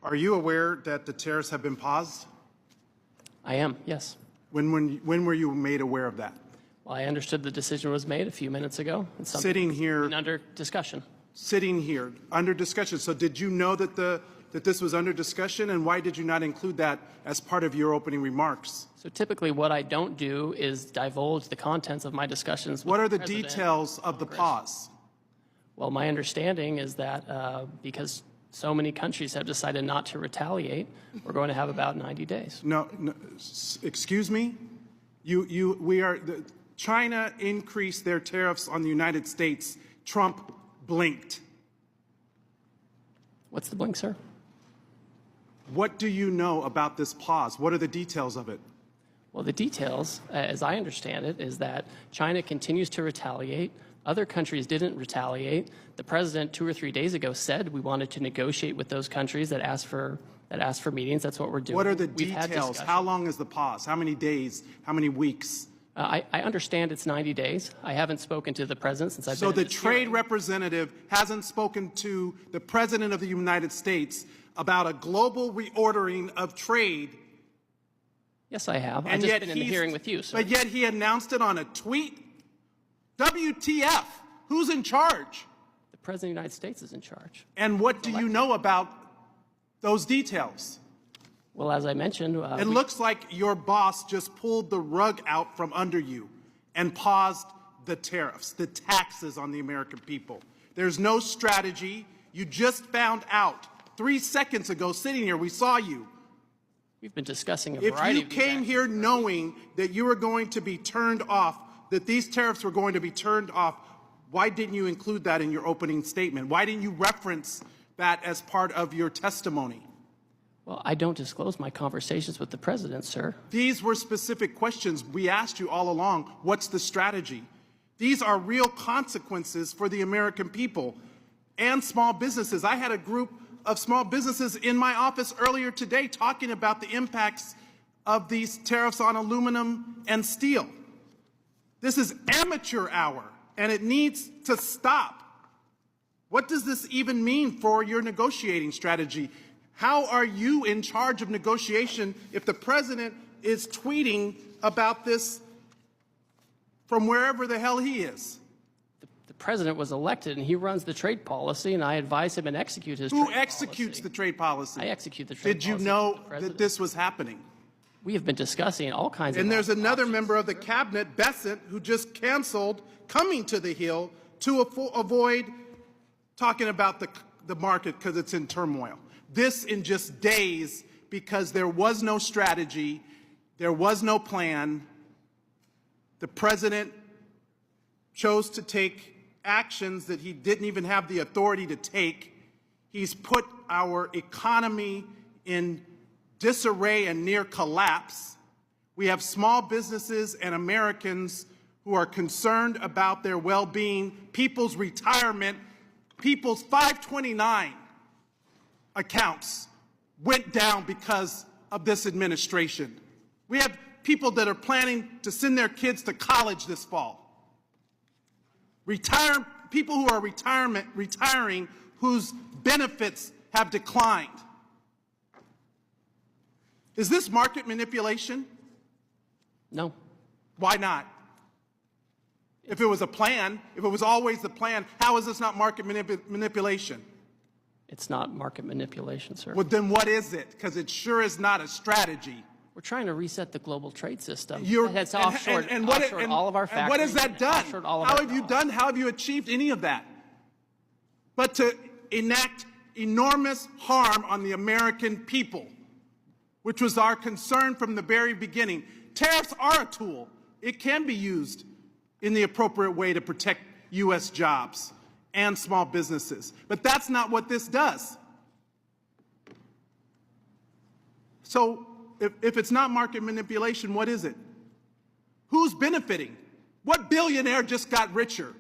Are you aware that the tariffs have been paused? I am, yes. When were you made aware of that? Well, I understood the decision was made a few minutes ago. It's Sitting here, under discussion. Sitting here, under discussion. So did you know that that this was under discussion, and why did you not include that as part of your opening remarks? So typically what I don't do is divulge the contents of my discussions with What are the President details of the pause? Well, my understanding is that because so many countries have decided not to retaliate, we're going to have about 90 days. No, excuse me? China increased their tariffs on the United States. Trump blinked. What's the blink, sir? What do you know about this pause? What are the details of it? Well, the details, as I understand it, is that China continues to retaliate. Other countries didn't retaliate. The president 2 or 3 days ago said we wanted to negotiate with those countries that asked for meetings. That's what we're doing. What are the details? How long is the pause? How many days? How many weeks? I understand it's 90 days. I haven't spoken to the president since I've been So in the this trade hearing. representative hasn't spoken to the president of the United States about a global reordering of trade. Yes, I have. And I've just yet been in the hearing with you, sir. But yet he announced it on a tweet? WTF? Who's in charge? The president of the United States is in charge. And what do you know about those details? Well, as I mentioned, It looks like your boss just pulled the rug out from under you and paused the tariffs, the taxes on the American people. There's no strategy. You just found out 3 seconds ago, sitting here, we saw you. we've been discussing a If variety you of came here knowing that you were going to be turned off, that these tariffs were going to be turned off, why didn't you include that in your opening statement? Why didn't you reference that as part of your testimony? Well, I don't disclose my conversations with the president, sir. These were specific questions we asked you all along. What's the strategy? These are real consequences for the American people and small businesses. I had a group of small businesses in my office earlier today talking about the impacts of these tariffs on aluminum and steel. This is amateur hour, and it needs to stop. What does this even mean for your negotiating strategy? How are you in charge of negotiation if the president is tweeting about this from wherever the hell he is? The president was elected, and he runs the trade policy, and I advise him and execute his trade policy. Who executes the trade policy? I execute the trade policy. Did you policy know for the that this was happening? We have been discussing all kinds of And there's another options. member of the cabinet, Bessent, who just canceled coming to the Hill to avoid talking about the market because it's in turmoil. This in just days because there was no strategy, there was no plan. The president chose to take actions that he didn't even have the authority to take. He's put our economy in disarray and near collapse. We have small businesses and Americans who are concerned about their well-being, people's retirement, people's 529 accounts went down because of this administration. We have people that are planning to send their kids to college this fall. People who are retiring whose benefits have declined. Is this market manipulation? No. Why not? If it was a plan, if it was always the plan, how is this not market manipulation? It's not market manipulation, sir. Well, then what is it? Because it sure is not a strategy. We're trying to reset the global trade system. You're, It's offshored, offshored all of our factories. and what has that done? How have you done? How have you achieved any of that? But to enact enormous harm on the American people, which was our concern from the very beginning. Tariffs are a tool. It can be used in the appropriate way to protect U.S. jobs and small businesses. But that's not what this does. So if it's not market manipulation, what is it? Who's benefiting? What billionaire just got richer?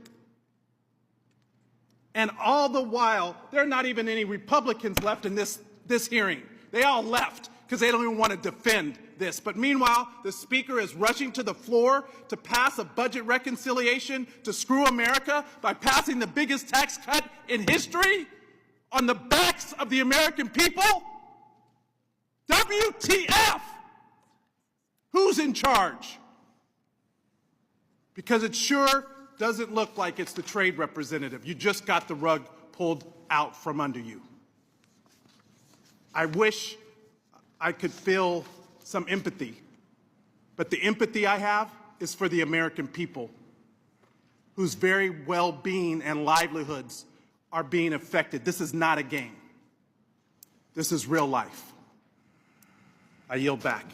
And all the while, there are not even any Republicans left in this hearing. They all left because they don't even want to defend this. But meanwhile, the Speaker is rushing to the floor to pass a budget reconciliation to screw America by passing the biggest tax cut in history on the backs of the American people. WTF? Who's in charge? Because it sure doesn't look like it's the trade representative. You just got the rug pulled out from under you. I wish I could feel some empathy, but the empathy I have is for the American people whose very well-being and livelihoods are being affected. This is not a game. This is real life. I yield back.